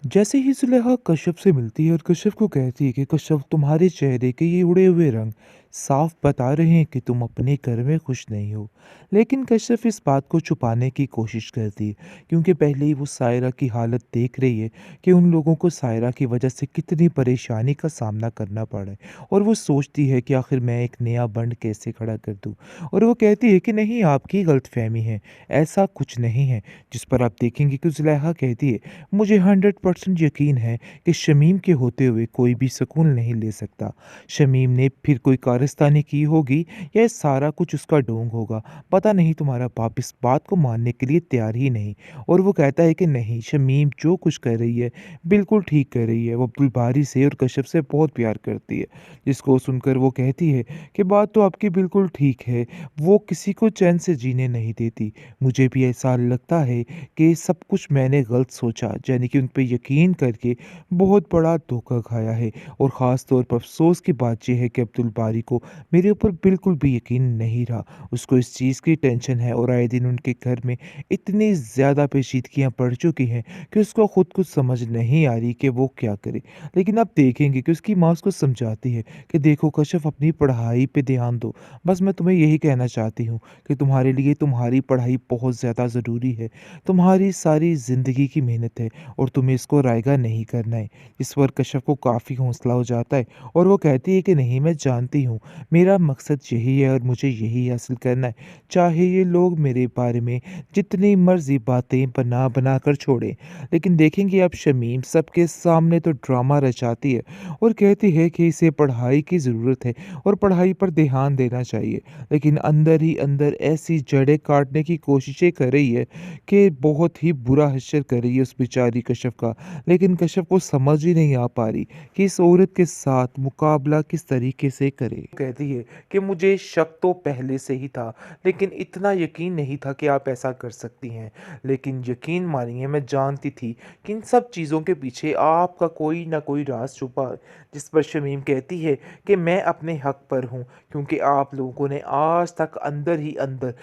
जैसे ही जुलेखा कश्यप से मिलती है और कश्यप को कहती है कि कश्यप, तुम्हारे चेहरे के ये उड़े हुए रंग साफ बता रहे हैं कि तुम अपने घर में खुश नहीं हो। लेकिन कश्यप इस बात को छुपाने की कोशिश करती है, क्योंकि पहले ही वो सायरा की हालत देख रही है कि उन लोगों को सायरा की वजह से कितनी परेशानी का सामना करना पड़ा है। और वो सोचती है कि आखिर मैं एक नया बंड कैसे खड़ा कर दूँ। और वो कहती है कि नहीं, आपकी गलतफहमी है, ऐसा कुछ नहीं है। जिस पर आप देखेंगे कि जुलेखा कहती है, मुझे 100% यकीन है कि शमीम के होते हुए कोई भी सुकून नहीं ले सकता। शमीम ने फिर कोई कारस्तानी की होगी या ये सारा कुछ उसका ढोंग होगा। पता नहीं, तुम्हारा बाप इस बात को मानने के लिए तैयार ही नहीं। और वो कहता है कि नहीं, शमीम जो कुछ कर रही है बिल्कुल ठीक कर रही है। वो अब्दुल बारी से और कश्यप से बहुत प्यार करती है। जिसको सुनकर वो कहती है कि बात तो आपकी बिल्कुल ठीक है, वो किसी को चैन से जीने नहीं देती। मुझे भी ऐसा लगता है कि सब कुछ मैंने गलत सोचा, यानी कि उन पे यकीन करके बहुत बड़ा धोखा खाया है। और ख़ास तौर पर अफ़सोस की बात ये है कि अब्दुल बारी को मेरे ऊपर बिल्कुल भी यकीन नहीं रहा। उसको इस चीज़ की टेंशन है और आए दिन उनके घर में इतनी ज़्यादा पेचीदगियाँ पड़ चुकी हैं कि उसको खुद कुछ समझ नहीं आ रही कि वो क्या करे। लेकिन आप देखेंगे कि उसकी माँ उसको समझाती है कि देखो कश्यप, अपनी पढ़ाई पे ध्यान दो। बस मैं तुम्हें यही कहना चाहती हूँ कि तुम्हारे लिए तुम्हारी पढ़ाई बहुत ज़्यादा ज़रूरी है। तुम्हारी सारी ज़िंदगी की मेहनत है और तुम्हें इसको रायगा नहीं करना है। इस पर कश्यप को काफ़ी हौसला हो जाता है और वो कहती है कि नहीं, मैं जानती हूँ, मेरा मकसद यही है और मुझे यही हासिल करना है। चाहे ये लोग मेरे बारे में जितनी मर्ज़ी बातें बना बना कर छोड़ें। लेकिन देखेंगे आप, शमीम सबके सामने तो ड्रामा रचाती है और कहती है कि इसे पढ़ाई की ज़रूरत है और पढ़ाई पर ध्यान देना चाहिए। लेकिन अंदर ही अंदर ऐसी जड़ें काटने की कोशिशें कर रही है कि बहुत ही बुरा हश्र कर रही है उस बेचारी कश्यप का। लेकिन कश्यप को समझ ही नहीं आ पा रही कि इस औरत के साथ मुकाबला किस तरीके से करे। कहती है कि मुझे शक तो पहले से ही था, लेकिन इतना यकीन नहीं था कि आप ऐसा कर सकती हैं। लेकिन यकीन मानिए, मैं जानती थी कि इन सब चीज़ों के पीछे आपका कोई ना कोई राज छुपा है। जिस पर शमीम कहती है कि मैं अपने हक पर हूँ, क्योंकि आप लोगों ने आज तक अंदर ही अंदर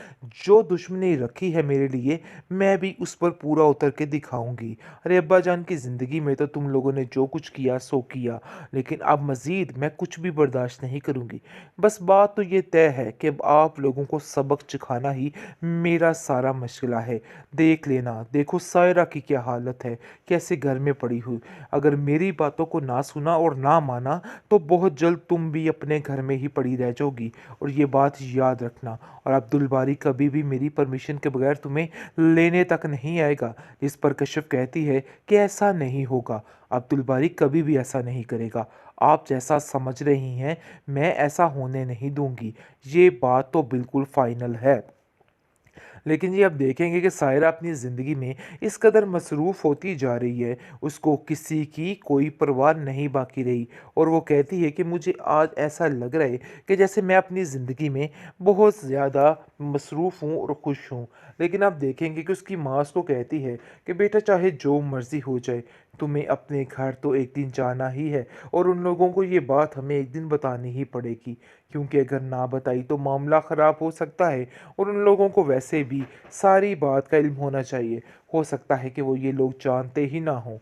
जो दुश्मनी रखी है मेरे लिए, मैं भी उस पर पूरा उतर के दिखाऊंगी। अरे अब्बा जान की ज़िंदगी में तो तुम लोगों ने जो कुछ किया सो किया, लेकिन अब मज़ीद मैं कुछ भी बर्दाश्त नहीं करूंगी। बस बात तो ये तय है कि अब आप लोगों को सबक सिखाना ही मेरा सारा मशगला है। देख लेना, देखो सायरा की क्या हालत है, कैसे घर में पड़ी हुई। अगर मेरी बातों को ना सुना और ना माना तो बहुत जल्द तुम भी अपने घर में ही पड़ी रह जाओगी। और ये बात याद रखना। और अब्दुल बारी कभी भी मेरी परमिशन के बगैर तुम्हें लेने तक नहीं आएगा। इस पर कश्यप कहती है कि ऐसा नहीं होगा, अब्दुल बारी कभी भी ऐसा नहीं करेगा। आप जैसा समझ रही हैं, मैं ऐसा होने नहीं दूंगी। ये बात तो बिल्कुल फाइनल है। लेकिन ये आप देखेंगे कि सायरा अपनी ज़िंदगी में इस कदर मसरूफ़ होती जा रही है, उसको किसी की कोई परवाह नहीं बाकी रही। और वो कहती है कि मुझे आज ऐसा लग रहा है कि जैसे मैं अपनी ज़िंदगी में बहुत ज़्यादा मसरूफ़ हूँ और खुश हूँ। लेकिन आप देखेंगे कि उसकी माँ उसको कहती है कि बेटा, चाहे जो मर्ज़ी हो जाए, तुम्हें अपने घर तो एक दिन जाना ही है और उन लोगों को ये बात हमें एक दिन बतानी ही पड़ेगी, क्योंकि अगर ना बताई तो मामला ख़राब हो सकता है। और उन लोगों को वैसे भी सारी बात का इल्म होना चाहिए। हो सकता है कि वो ये लोग जानते ही ना हों।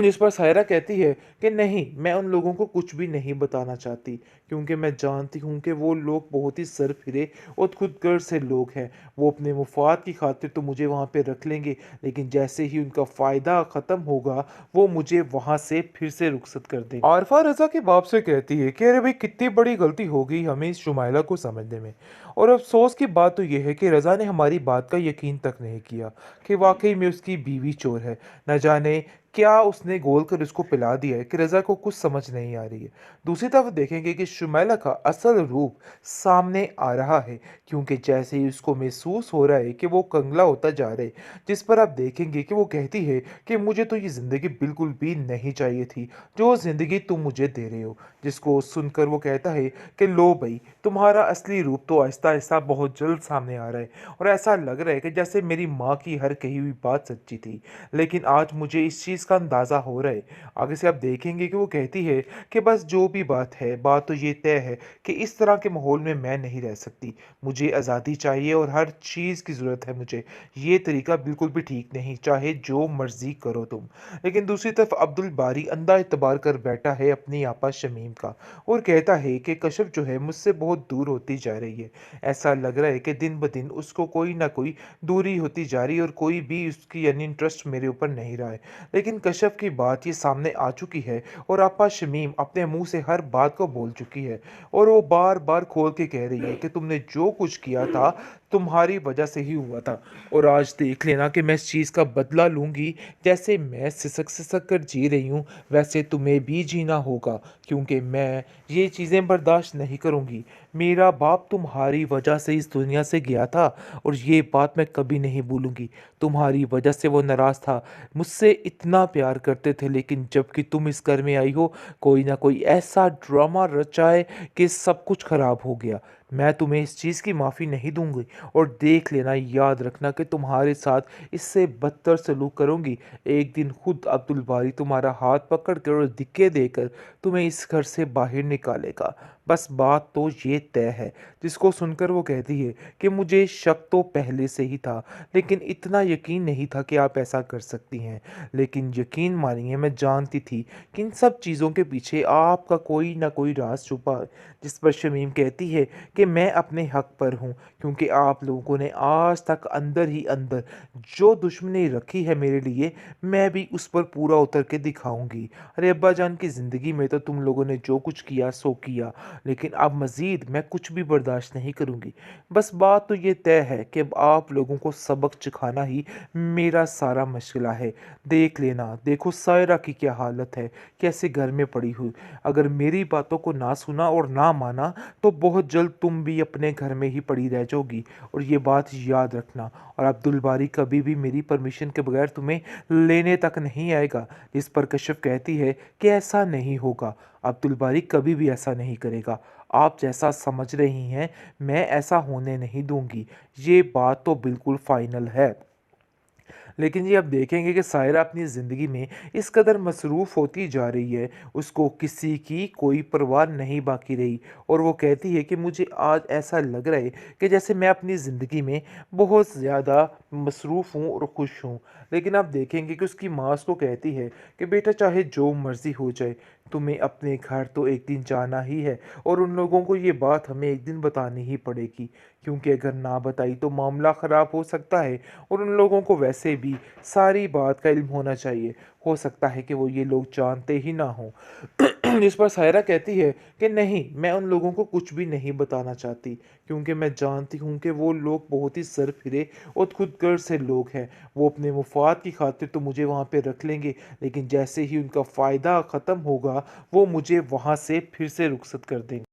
जिस पर सायरा कहती है कि नहीं, मैं उन लोगों को कुछ भी नहीं बताना चाहती, क्योंकि मैं जानती हूँ कि वो लोग बहुत ही सरफिरे और खुदगर्ज से लोग हैं। वो अपने मुफाद की खातिर तो मुझे वहाँ पे रख लेंगे, लेकिन जैसे ही उनका फ़ायदा ख़त्म होगा वो मुझे वहाँ से फिर से रुखसत कर देंगे। आरफा रज़ा के बाप से कहती है कि अरे भाई, कितनी बड़ी गलती हो गई हमें इस शुमाइला को समझने में। और अफसोस की बात तो यह है कि रज़ा ने हमारी बात का यकीन तक नहीं किया कि वाकई में उसकी बीवी चोर है। न जाने क्या उसने गोल कर उसको पिला दिया है कि रज़ा को कुछ समझ नहीं आ रही है। दूसरी तरफ देखेंगे कि शुमैला का असल रूप सामने आ रहा है, क्योंकि जैसे ही उसको महसूस हो रहा है कि वो कंगला होता जा रहा है। जिस पर आप देखेंगे कि वो कहती है कि मुझे तो ये ज़िंदगी बिल्कुल भी नहीं चाहिए थी जो ज़िंदगी तुम मुझे दे रहे हो। जिसको सुनकर वो कहता है कि लो भाई, तुम्हारा असली रूप तो आहिस्ता आहिस्ता बहुत जल्द सामने आ रहा है और ऐसा लग रहा है कि जैसे मेरी माँ की हर कही हुई बात सच्ची थी। लेकिन आज मुझे इस चीज़ चीज़ का अंदाज़ा हो रहा है। आगे से आप देखेंगे कि वो कहती है कि बस जो भी बात है, बात तो ये तय है कि इस तरह के माहौल में मैं नहीं रह सकती। मुझे आज़ादी चाहिए और हर चीज़ की ज़रूरत है मुझे। ये तरीका बिल्कुल भी ठीक नहीं, चाहे जो मर्ज़ी करो तुम। लेकिन दूसरी तरफ अब्दुल बारी अंधा एतबार कर बैठा है अपनी आपा शमीम का और कहता है कि कश्यप जो है मुझसे बहुत दूर होती जा रही है। ऐसा लग रहा है कि दिन ब दिन उसको कोई ना कोई दूरी होती जा रही है और कोई भी उसकी यानी इंटरेस्ट मेरे ऊपर नहीं रहा है। लेकिन कश्यप की बात ये सामने आ चुकी है और आपा शमीम अपने मुँह से हर बात को बोल चुकी है और वो बार-बार खोल के कह रही है कि तुमने जो कुछ किया था, तुम्हारी वजह से ही हुआ था और आज देख लेना कि मैं इस चीज़ का बदला लूँगी। जैसे मैं सिसक-सिसक कर जी रही हूँ, वैसे तुम्हें भी जीना होगा क्योंकि मैं ये चीज़ें बर्दाश्त नहीं करूँगी। मेरा बाप तुम्हारी वजह से इस दुनिया से गया था और ये बात मैं कभी नहीं भूलूँगी। तुम्हारी वजह से वो नाराज़ था, मुझसे इतना प्यार करते थे लेकिन जब कि तुम इस घर में आई हो, कोई ना कोई ऐसा ड्रामा रचा है कि सब कुछ ख़राब हो गया। मैं तुम्हें इस चीज़ की माफ़ी नहीं दूँगी और देख लेना, याद रखना कि तुम्हारे साथ इससे बदतर सलूक करूँगी। एक दिन खुद अब्दुल बारी तुम्हारा हाथ पकड़ कर और धिक्के देकर तुम्हें इस घर से बाहर निकालेगा। बस बात तो ये तय है। जिसको सुनकर वो कहती है कि मुझे शक तो पहले से ही था, लेकिन इतना यकीन नहीं था कि आप ऐसा कर सकती हैं। लेकिन यकीन मानिए मैं जानती थी कि इन सब चीज़ों के पीछे आपका कोई ना कोई राज़ छुपा है। जिस पर शमीम कहती है कि मैं अपने हक पर हूँ क्योंकि आप लोगों ने आज तक अंदर ही अंदर जो दुश्मनी रखी है मेरे लिए, मैं भी उस पर पूरा उतर के दिखाऊंगी। अरे अब्बा जान की ज़िंदगी में तो तुम लोगों ने जो कुछ किया सो किया, लेकिन अब मज़ीद मैं कुछ भी बर्दाश्त नहीं करूंगी। बस बात तो ये तय है कि अब आप लोगों को सबक सिखाना ही मेरा सारा मशगला है। देख लेना, देखो सायरा की क्या हालत है, कैसे घर में पड़ी हुई। अगर मेरी बातों को ना सुना और ना माना तो बहुत जल्द तुम भी अपने घर में ही पड़ी रह जाओगी और ये बात याद रखना। और अब्दुल बारी कभी भी मेरी परमिशन के बगैर तुम्हें लेने तक नहीं आएगा। इस पर कश्यप कहती है कि ऐसा नहीं होगा, अब्दुल बारी कभी भी ऐसा नहीं करेगा। आप जैसा समझ रही हैं मैं ऐसा होने नहीं दूंगी। ये बात तो बिल्कुल फाइनल है। लेकिन ये आप देखेंगे कि सायरा अपनी ज़िंदगी में इस कदर मसरूफ़ होती जा रही है, उसको किसी की कोई परवाह नहीं बाकी रही और वो कहती है कि मुझे आज ऐसा लग रहा है कि जैसे मैं अपनी ज़िंदगी में बहुत ज़्यादा मसरूफ़ हूँ और खुश हूँ। लेकिन आप देखेंगे कि उसकी माँ उसको कहती है कि बेटा चाहे जो मर्ज़ी हो जाए, तुम्हें अपने घर तो एक दिन जाना ही है और उन लोगों को ये बात हमें एक दिन बतानी ही पड़ेगी क्योंकि अगर ना बताई तो मामला ख़राब हो सकता है और उन लोगों को वैसे भी सारी बात का इल्म होना चाहिए। हो सकता है कि वो ये लोग जानते ही ना हों। जिस पर सायरा कहती है कि नहीं, मैं उन लोगों को कुछ भी नहीं बताना चाहती क्योंकि मैं जानती हूँ कि वो लोग बहुत ही सरफिरे और खुदगर्ज़ से लोग हैं। वो अपने मुफ़ाद की खातिर तो मुझे वहाँ पे रख लेंगे, लेकिन जैसे ही उनका फ़ायदा ख़त्म होगा, वो मुझे वहाँ से फिर से रुखसत कर देंगे।